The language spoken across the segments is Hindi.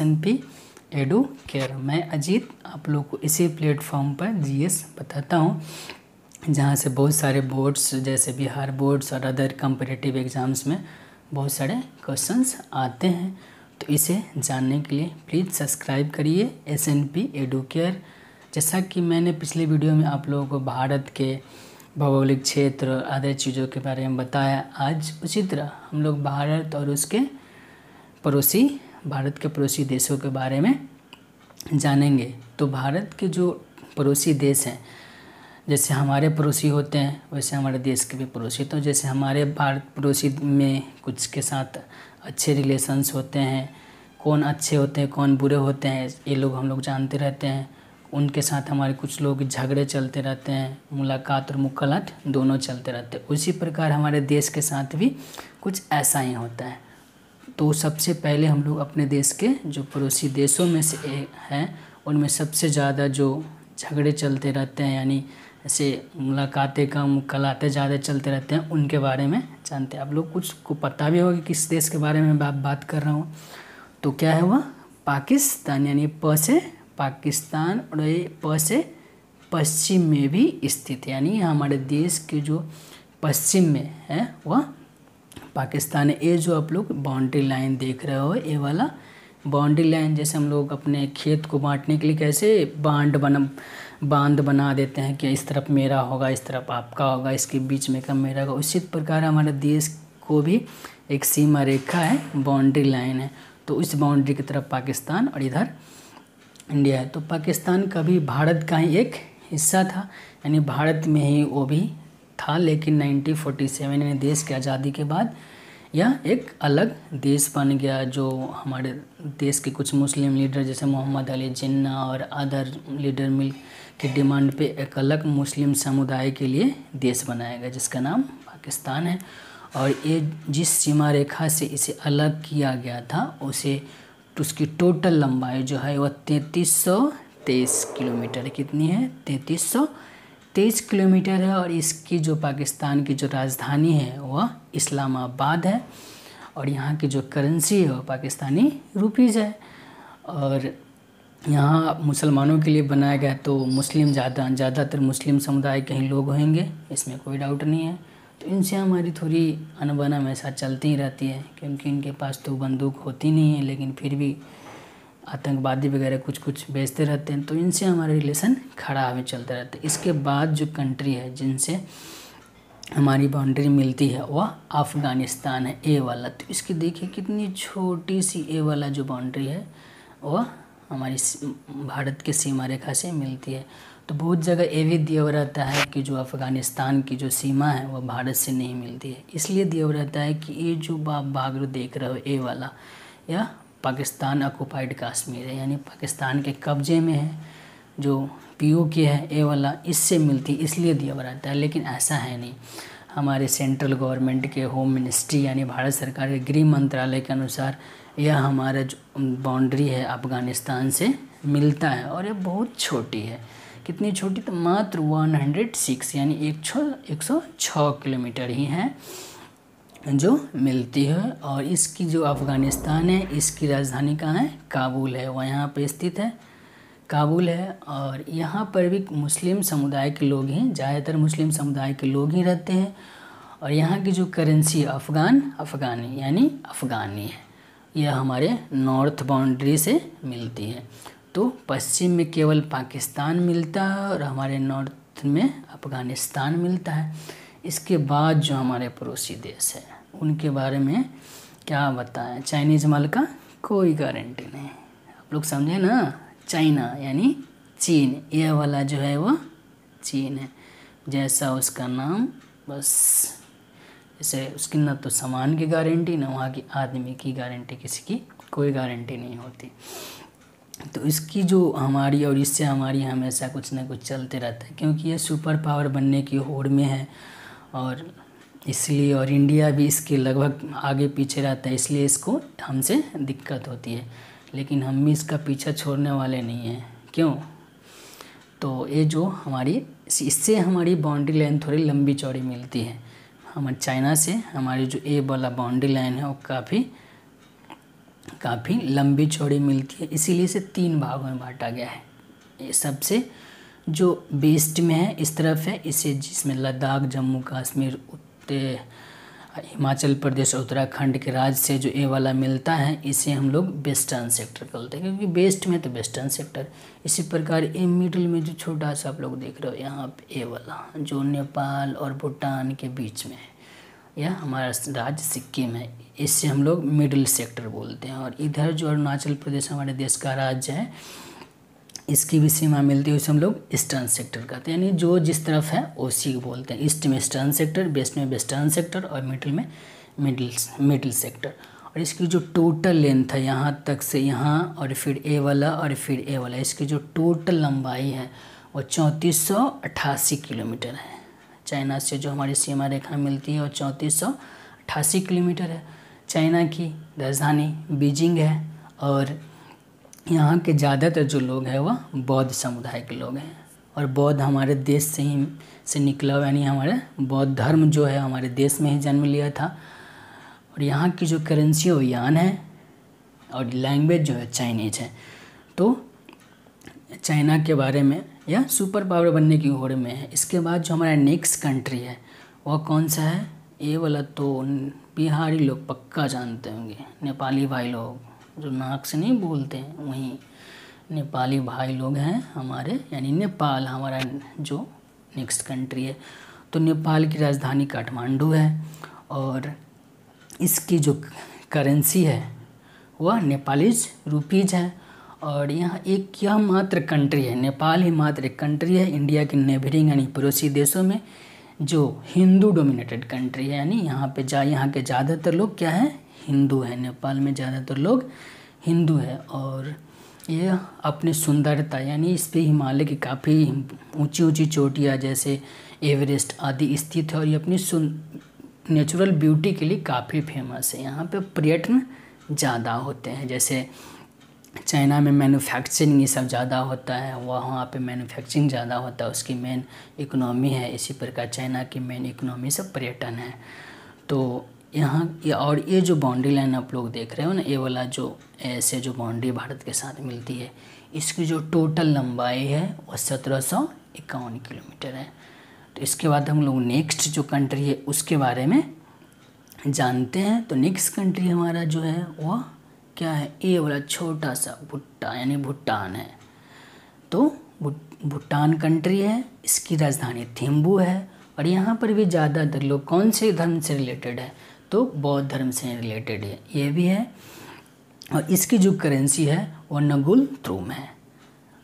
SNP edu care. मैं अजीत आप लोग को इसी प्लेटफॉर्म पर जीएस बताता हूँ, जहाँ से बहुत सारे बोर्ड्स जैसे बिहार बोर्ड्स और अदर कम्पिटिटिव एग्ज़ाम्स में बहुत सारे क्वेश्चंस आते हैं। तो इसे जानने के लिए प्लीज़ सब्सक्राइब करिए SNP एडू केयर। जैसा कि मैंने पिछले वीडियो में आप लोगों को भारत के भौगोलिक क्षेत्र और अदर चीज़ों के बारे में बताया, आज उसी तरह हम लोग भारत और उसके भारत के पड़ोसी देशों के बारे में जानेंगे। तो भारत के जो पड़ोसी देश हैं, जैसे हमारे पड़ोसी होते हैं वैसे हमारे देश के भी पड़ोसी, तो जैसे हमारे भारत पड़ोसी में कुछ के साथ अच्छे रिलेशंस होते हैं, कौन अच्छे होते हैं कौन बुरे होते हैं ये लोग हम लोग जानते रहते हैं। उनके साथ हमारे कुछ लोग झगड़े चलते रहते हैं, मुलाकात और मुलाकात दोनों चलते रहते हैं। उसी प्रकार हमारे देश के साथ भी कुछ ऐसा ही होता है। तो सबसे पहले हम लोग अपने देश के जो पड़ोसी देशों में से हैं उनमें सबसे ज़्यादा जो झगड़े चलते रहते हैं, यानी ऐसे मुलाकातें कम मुलाकातें ज़्यादा चलते रहते हैं, उनके बारे में जानते हैं। आप लोग कुछ को पता भी होगा कि किस देश के बारे में बात कर रहा हूँ। तो क्या है वह पाकिस्तान, यानी प से पाकिस्तान और ये प से पश्चिम में भी स्थित है, यानी हमारे देश के जो पश्चिम में है वह पाकिस्तान है। ये जो आप लोग बाउंड्री लाइन देख रहे हो, ये वाला बाउंड्री लाइन, जैसे हम लोग अपने खेत को बांटने के लिए कैसे बांध बना देते हैं कि इस तरफ मेरा होगा इस तरफ आपका होगा, इसके बीच में का मेरा होगा, उसी प्रकार हमारे देश को भी एक सीमा रेखा है, बाउंड्री लाइन है। तो इस बाउंड्री की तरफ पाकिस्तान और इधर इंडिया है। तो पाकिस्तान कभी भारत का ही एक हिस्सा था, यानी भारत में ही वो भी था, लेकिन 1947 में देश की आज़ादी के बाद यह एक अलग देश बन गया। जो हमारे देश के कुछ मुस्लिम लीडर जैसे मोहम्मद अली जिन्ना और अदर लीडर मिल के डिमांड पे एक अलग मुस्लिम समुदाय के लिए देश बनाया गया जिसका नाम पाकिस्तान है। और ये जिस सीमा रेखा से इसे अलग किया गया था उसे उसकी टोटल लंबाई जो है वह 3323 किलोमीटर कितनी है 3323 किलोमीटर है। और इसकी जो पाकिस्तान की जो राजधानी है वह इस्लामाबाद है, और यहाँ की जो करेंसी है वह पाकिस्तानी रुपीज़ है। और यहाँ मुसलमानों के लिए बनाया गया, तो मुस्लिम ज़्यादातर मुस्लिम समुदाय के ही लोग होंगे, इसमें कोई डाउट नहीं है। तो इनसे हमारी थोड़ी अनबन हमेशा चलती ही रहती है, क्योंकि इनके पास तो बंदूक होती नहीं है, लेकिन फिर भी आतंकवादी वगैरह कुछ बेचते रहते हैं, तो इनसे हमारे रिलेशन खराब ही चलते रहते हैं। इसके बाद जो कंट्री है जिनसे हमारी बाउंड्री मिलती है वह अफ़गानिस्तान है, ए वाला। तो इसकी देखिए कितनी छोटी सी ए वाला जो बाउंड्री है वह हमारी भारत के सीमा रेखा से मिलती है। तो बहुत जगह ये भी दिया हुआ रहता है कि जो अफ़गानिस्तान की जो सीमा है वह भारत से नहीं मिलती है, इसलिए दिया हुआ रहता है कि ये जो भाग देख रहे हो ए वाला, यह पाकिस्तान ऑक्युपाइड कश्मीर है, यानी पाकिस्तान के कब्जे में है। जो POK है ए वाला इससे मिलती, इसलिए दिया हुआ रहता है, लेकिन ऐसा है नहीं। हमारे सेंट्रल गवर्नमेंट के होम मिनिस्ट्री यानी भारत सरकार के गृह मंत्रालय के अनुसार यह हमारा जो बाउंड्री है अफ़गानिस्तान से मिलता है, और ये बहुत छोटी है। कितनी छोटी, तो मात्र 106 यानी 106 किलोमीटर ही है जो मिलती है। और इसकी जो अफ़गानिस्तान है इसकी राजधानी कहाँ है, काबुल है, वह यहाँ पे स्थित है, काबुल है। और यहाँ पर भी मुस्लिम समुदाय के लोग ही, ज़्यादातर मुस्लिम समुदाय के लोग ही रहते हैं। और यहाँ की जो करेंसी अफ़गानी यानी अफ़गानी है, यह हमारे नॉर्थ बाउंड्री से मिलती है। तो पश्चिम में केवल पाकिस्तान मिलता है और हमारे नॉर्थ में अफ़गानिस्तान मिलता है। इसके बाद जो हमारे पड़ोसी देश है उनके बारे में क्या बताएं, चाइनीज़ माल का कोई गारंटी नहीं, आप लोग समझे ना। चाइना यानी चीन, यह वाला जो है वह चीन है, जैसा उसका नाम, बस जैसे उसकी ना तो सामान की गारंटी ना वहाँ की आदमी की गारंटी, किसी की कोई गारंटी नहीं होती। तो इसकी जो हमारी और इससे हमारी हमेशा कुछ ना कुछ चलते रहता है, क्योंकि ये सुपर पावर बनने की होड़ में है, और इसलिए और इंडिया भी इसके लगभग आगे पीछे रहता है, इसलिए इसको हमसे दिक्कत होती है। लेकिन हम भी इसका पीछा छोड़ने वाले नहीं हैं। क्यों? तो ये जो हमारी, इससे हमारी बाउंड्री लाइन थोड़ी लंबी चौड़ी मिलती है। हम चाइना से हमारी जो ए वाला बाउंड्री लाइन है वो काफ़ी काफ़ी लंबी चौड़ी मिलती है, इसीलिए इसे 3 भागों में बांटा गया है। ये सबसे जो वेस्ट में है इस तरफ है, इसे जिसमें लद्दाख, जम्मू कश्मीर, हिमाचल प्रदेश, उत्तराखंड के राज्य से जो ए वाला मिलता है इसे हम लोग वेस्टर्न सेक्टर बोलते हैं, क्योंकि वेस्ट में तो वेस्टर्न सेक्टर। इसी प्रकार ए मिडिल में जो छोटा सा आप लोग देख रहे हो यहाँ पे ए वाला जो नेपाल और भूटान के बीच में है, यह हमारा राज्य सिक्किम है, इससे हम लोग मिडिल सेक्टर बोलते हैं। और इधर जो अरुणाचल प्रदेश हमारे देश का राज्य है, इसकी भी सीमा मिलती है, उसे हम लोग ईस्टर्न सेक्टर कहते हैं, यानी जो जिस तरफ है उसी को बोलते हैं। ईस्ट में ईस्टर्न सेक्टर, वेस्ट में वेस्टर्न सेक्टर और मिडिल में मिडिल सेक्टर। और इसकी जो टोटल लेंथ है यहाँ तक से यहाँ और फिर ए वाला और फिर ए वाला, इसकी जो टोटल लंबाई है वो 3488 किलोमीटर है। चाइना से जो हमारी सीमा रेखा मिलती है वो 3488 किलोमीटर है। चाइना की राजधानी बीजिंग है और यहाँ के ज़्यादातर जो लोग हैं वह बौद्ध समुदाय के लोग हैं। और बौद्ध हमारे देश से निकला हुआ, यानी हमारे बौद्ध धर्म जो है हमारे देश में ही जन्म लिया था। और यहाँ की जो करेंसी है वो यान है और लैंग्वेज जो है चाइनीज है। तो चाइना के बारे में यह सुपर पावर बनने की होड़ में है। इसके बाद जो हमारा नेक्स्ट कंट्री है वह कौन सा है? ये वाला तो बिहारी लोग पक्का जानते होंगे, नेपाली भाई लोग जो नाक से नहीं बोलते हैं, वहीं नेपाली भाई लोग हैं हमारे, यानी नेपाल हमारा जो नेक्स्ट कंट्री है। तो नेपाल की राजधानी काठमांडू है और इसकी जो करेंसी है वह नेपालीज रुपीज है। और यहाँ यह मात्र कंट्री है, नेपाल ही मात्र एक कंट्री है इंडिया के नेबरिंग यानी पड़ोसी देशों में जो हिंदू डोमिनेटेड कंट्री है, यानी यहाँ के ज़्यादातर लोग क्या है? हिंदू है। नेपाल में ज़्यादातर लोग हिंदू है। और ये अपनी सुंदरता यानी इस पे हिमालय की काफ़ी ऊंची ऊंची चोटियाँ जैसे एवरेस्ट आदि स्थित है और ये अपनी नेचुरल ब्यूटी के लिए काफ़ी फेमस है। यहाँ पे पर्यटन ज़्यादा होते हैं, जैसे चाइना में मैन्युफैक्चरिंग ये सब ज़्यादा होता है, वहाँ पे मैन्युफैक्चरिंग ज़्यादा होता है, उसकी मेन इकोनॉमी है। इसी प्रकार चाइना की मेन इकोनॉमी सब पर्यटन है। तो यहाँ और ये जो बाउंड्री लाइन आप लोग देख रहे हो ना, ये वाला जो ऐसे जो बाउंड्री भारत के साथ मिलती है, इसकी जो टोटल लंबाई है वो 1751 किलोमीटर है। तो इसके बाद हम लोग नेक्स्ट जो कंट्री है उसके बारे में जानते हैं। तो नेक्स्ट कंट्री हमारा जो है वह क्या है? ये वाला छोटा सा भूटान यानी भूटान है। तो भूटान कंट्री है, इसकी राजधानी थिम्पू है और यहाँ पर भी ज़्यादातर लोग कौन से धर्म से रिलेटेड है? तो बौद्ध धर्म से रिलेटेड है, ये भी है। और इसकी जो करेंसी है वो नगुल थ्रूम है।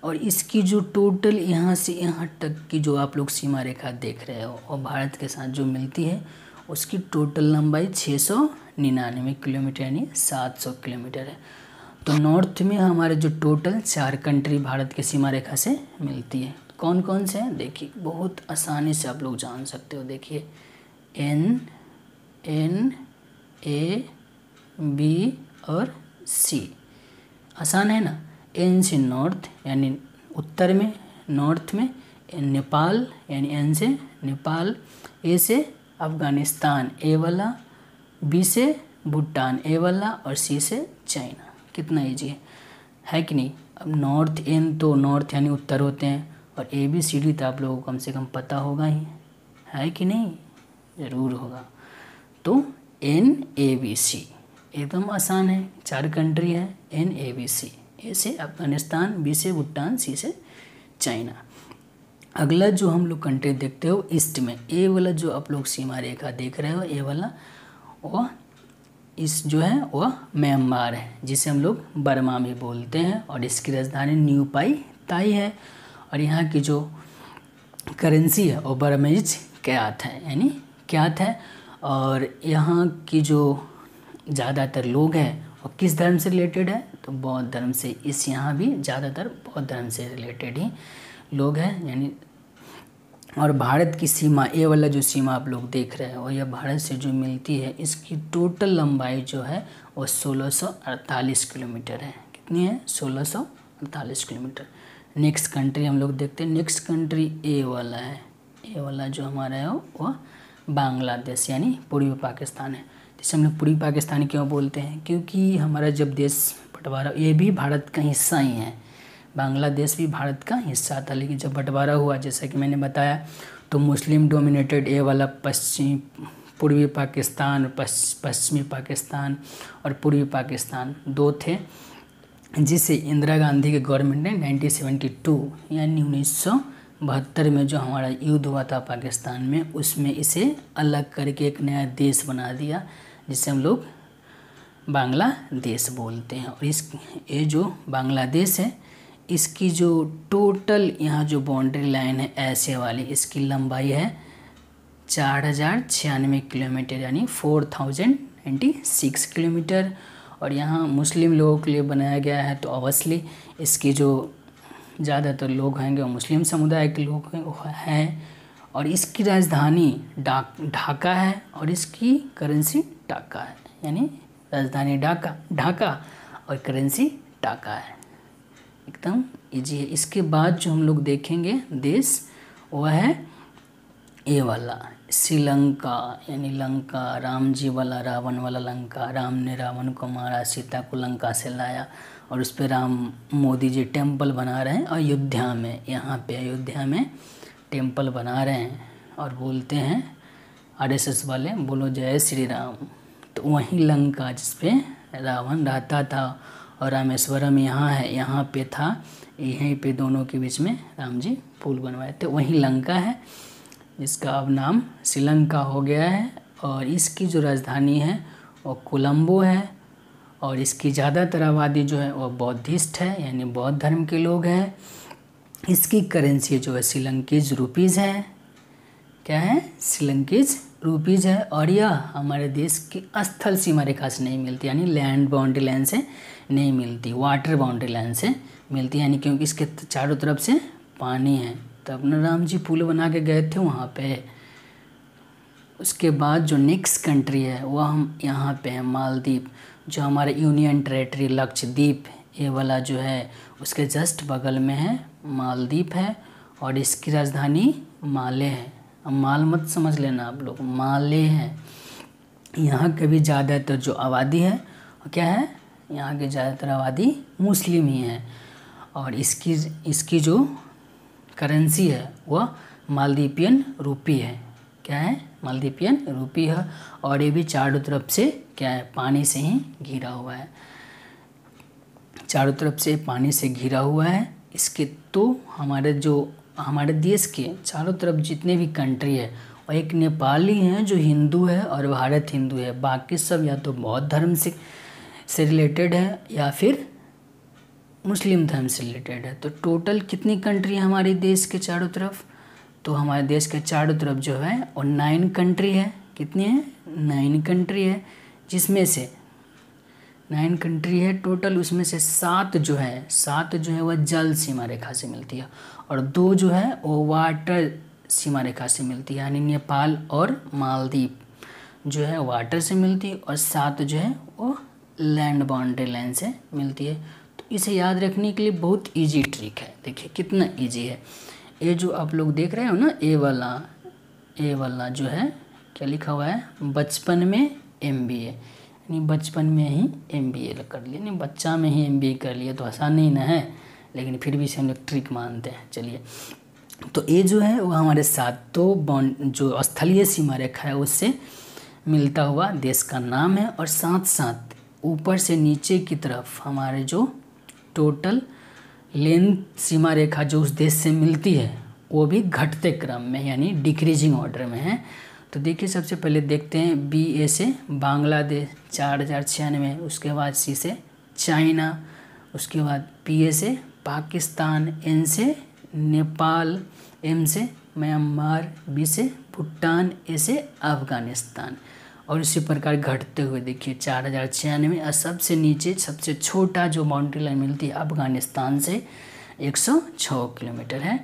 और इसकी जो टोटल यहाँ से यहाँ तक की जो आप लोग सीमा रेखा देख रहे हो और भारत के साथ जो मिलती है उसकी टोटल लंबाई 699 किलोमीटर यानी 700 किलोमीटर है। तो नॉर्थ में हमारे जो टोटल 4 कंट्री भारत के सीमा रेखा से मिलती है। कौन कौन से हैं? देखिए बहुत आसानी से आप लोग जान सकते हो। देखिए N A B और C, आसान है ना। N से नॉर्थ यानी उत्तर में, नॉर्थ में नेपाल यानी N से नेपाल, A से अफ़गानिस्तान ए वाला, B से भूटान ए वाला और C से चाइना। कितना ईजी है कि नहीं? अब नॉर्थ N तो नॉर्थ यानी उत्तर होते हैं और ABCD तो आप लोगों को कम से कम पता होगा ही, है कि नहीं? ज़रूर होगा। तो NABC एकदम आसान है, 4 कंट्री है NABC, ए से अफ़गानिस्तान, B से भूटान, C से चाइना। अगला जो हम लोग कंट्री देखते हो ईस्ट में, ए वाला जो आप लोग सीमा रेखा देख रहे हो, ए वाला वह इस जो है वह म्यांमार है, जिसे हम लोग बर्मा भी बोलते हैं और इसकी राजधानी न्यू पाई ताई है। और यहाँ की जो करेंसी है वो बर्मीज क्यात है, यानी क्यात है। और यहाँ की जो ज़्यादातर लोग हैं वो किस धर्म से रिलेटेड है? तो बौद्ध धर्म से। इस यहाँ भी ज़्यादातर बौद्ध धर्म से रिलेटेड ही लोग हैं, यानी। और भारत की सीमा, ये वाला जो सीमा आप लोग देख रहे हो, यह भारत से जो मिलती है, इसकी टोटल लंबाई जो है वो 1648 किलोमीटर है। कितनी है? 1648 किलोमीटर। नेक्स्ट कंट्री हम लोग देखते हैं। नेक्स्ट कंट्री ए वाला है। ए वाला जो हमारा है वह बांग्लादेश यानी पूर्वी पाकिस्तान है। जिसे हम लोग पूर्वी पाकिस्तान क्यों बोलते हैं, क्योंकि हमारा जब देश बंटवारा, ये भी भारत का हिस्सा ही है, बांग्लादेश भी भारत का हिस्सा था, लेकिन जब बंटवारा हुआ जैसा कि मैंने बताया तो मुस्लिम डोमिनेटेड ये वाला पूर्वी पाकिस्तान, पश्चिमी पाकिस्तान और पूर्वी पाकिस्तान 2 थे, जिसे इंदिरा गांधी के गवर्नमेंट ने 1972 यानी 1972 में जो हमारा युद्ध हुआ था पाकिस्तान में, उसमें इसे अलग करके एक नया देश बना दिया, जिसे हम लोग बांग्लादेश बोलते हैं। और ये जो बांग्लादेश है, इसकी जो टोटल यहाँ जो बाउंड्री लाइन है ऐसे वाली, इसकी लंबाई है 4096 किलोमीटर यानी 4096 किलोमीटर। और यहाँ मुस्लिम लोगों के लिए बनाया गया है, तो ऑब्वियसली इसकी जो ज़्यादातर लोग होंगे वो मुस्लिम समुदाय के लोग हैं। और इसकी राजधानी ढाका है और इसकी करेंसी टाका है, यानी राजधानी ढाका और करेंसी टाका है। एकदम इजी है। इसके बाद जो हम लोग देखेंगे देश वह है ये वाला श्रीलंका, यानी लंका, राम जी वाला रावण वाला लंका। राम ने रावण को मारा, सीता को लंका से लाया और उस पर मोदी जी टेम्पल बना रहे हैं अयोध्या में। यहाँ पे अयोध्या में टेम्पल बना रहे हैं और बोलते हैं RSS वाले, बोलो जय श्री राम। तो वहीं लंका जिस पे रावण रहता था और रामेश्वरम यहाँ है, यहाँ पे था, यहीं पे दोनों के बीच में राम जी पुल बनवाए थे, वहीं लंका है, जिसका अब नाम श्रीलंका हो गया है। और इसकी जो राजधानी है वो कोलंबो है। और इसकी ज़्यादातर आबादी जो है वो बौद्धिस्ट है, यानी बौद्ध धर्म के लोग हैं। इसकी करेंसी जो है श्रीलंकीज रुपीज़ है। क्या है? श्रीलंकीज रुपीज़ है। और यह हमारे देश की स्थल सीमा रेखा से नहीं मिलती, यानी लैंड बाउंड्री लाइन से नहीं मिलती, वाटर बाउंड्री लाइन से मिलती, यानी क्योंकि इसके चारों तरफ से पानी है। तब न राम जी पुल बना के गए थे वहाँ पे। उसके बाद जो नेक्स्ट कंट्री है वह हम यहाँ पे है मालदीव, जो हमारे यूनियन टेरेटरी लक्षद्वीप ये वाला जो है उसके जस्ट बगल में है, मालदीव है। और इसकी राजधानी माले है। अब माल मत समझ लेना आप लोग, माले है। यहाँ के भी ज़्यादातर जो आबादी है क्या है, यहाँ की ज़्यादातर आबादी मुस्लिम ही है। और इसकी जो करेंसी है वह मालदीपियन रूपी है। क्या है? मालदीपियन रूपी है। और ये भी चारों तरफ से क्या है, पानी से ही घिरा हुआ है, चारों तरफ से पानी से घिरा हुआ है। इसके तो हमारे देश के चारों तरफ जितने भी कंट्री है और एक नेपाली हैं जो हिंदू है और भारत हिंदू है, बाकी सब या तो बौद्ध धर्म से रिलेटेड है या फिर मुस्लिम धर्म से रिलेटेड है। तो टोटल कितनी कंट्री है हमारे देश के चारों तरफ? तो हमारे देश के चारों तरफ जो है और 9 कंट्री है। कितनी है? 9 कंट्री है, जिसमें से 9 कंट्री है टोटल, उसमें से 7 जो है वह जल सीमा रेखा से मिलती है और 2 जो है वो वाटर सीमा रेखा से मिलती है, यानी नेपाल और मालदीव जो है वाटर से मिलती है और 7 जो है वो लैंड बाउंड्री लाइन से मिलती है। तो इसे याद रखने के लिए बहुत इजी ट्रिक है। देखिए कितना इजी है। ये जो आप लोग देख रहे हो ना, ए वाला जो है क्या लिखा हुआ है, बचपन में MBA, यानी बचपन में ही MBA कर लिया, यानी बच्चा में ही MBA कर लिया। तो आसान नहीं ना है, लेकिन फिर भी इसे हम लोग ट्रिक मानते हैं। चलिए, तो ये जो है वो हमारे साथ तो जो स्थलीय सीमा रेखा है उससे मिलता हुआ देश का नाम है। और साथ साथ ऊपर से नीचे की तरफ हमारे जो टोटल लेंथ सीमा रेखा जो उस देश से मिलती है वो भी घटते क्रम में, यानी डिक्रीजिंग ऑर्डर में है। तो देखिए सबसे पहले देखते हैं BA से बांग्लादेश 4096, उसके बाद C से चाइना, उसके बाद PA से पाकिस्तान, N से नेपाल, M से म्यांमार, B से भूटान, A से अफ़गानिस्तान। और इसी प्रकार घटते हुए देखिए 4096 और सबसे नीचे सबसे छोटा जो बाउंड्री लाइन मिलती है अफ़गानिस्तान से 106 किलोमीटर है।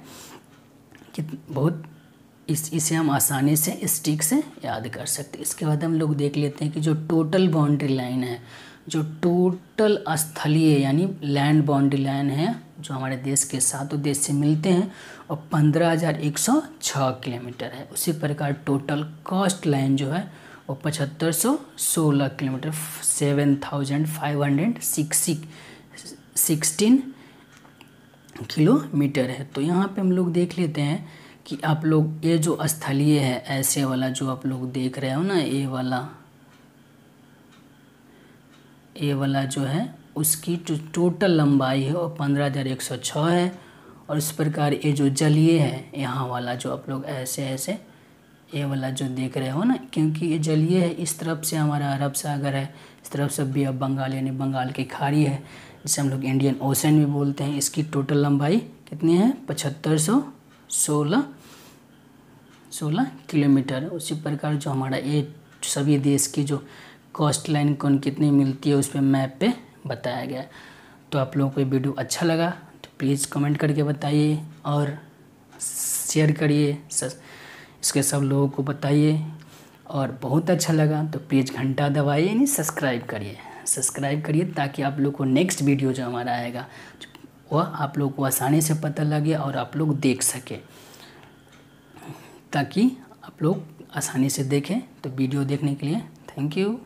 बहुत इसे हम आसानी से स्टिक से याद कर सकते हैं। इसके बाद हम लोग देख लेते हैं कि जो टोटल बाउंड्री लाइन है, जो टोटल स्थलीय यानी लैंड बाउंड्री लाइन है जो हमारे देश के 7 देश से मिलते हैं और 15,106 किलोमीटर है। उसी प्रकार टोटल कोस्ट लाइन जो है वो 7516 किलोमीटर 7516 किलोमीटर है। तो यहाँ पे हम लोग देख लेते हैं कि आप लोग ये जो स्थलीय है ऐसे वाला जो आप लोग देख रहे हो ना, ये वाला जो है उसकी जो टोटल लंबाई है वो 15,106 है। और इस प्रकार ये जो जलीय है यहाँ वाला जो आप लोग ऐसे ये वाला जो देख रहे हो ना, क्योंकि ये जलीय है, इस तरफ से हमारा अरब सागर है, इस तरफ से बे ऑफ बंगाल यानी बंगाल की खाड़ी है, जिसे हम लोग इंडियन ओशन भी बोलते हैं। इसकी टोटल लंबाई कितनी है? 7516 किलोमीटर। उसी प्रकार जो हमारा ये सभी देश की जो कोस्ट लाइन कौन कितनी मिलती है उस पर मैप पे बताया गया। तो आप लोगों को ये वीडियो अच्छा लगा तो प्लीज़ कमेंट करके बताइए और शेयर करिए, इसके सब लोगों को बताइए। और बहुत अच्छा लगा तो प्लीज़ घंटा दबाइए, यानी सब्सक्राइब करिए ताकि आप लोग को नेक्स्ट वीडियो जो हमारा आएगा वह आप लोग को आसानी से पता लगे और आप लोग देख सके, ताकि आप लोग आसानी से देखें। तो वीडियो देखने के लिए थैंक यू।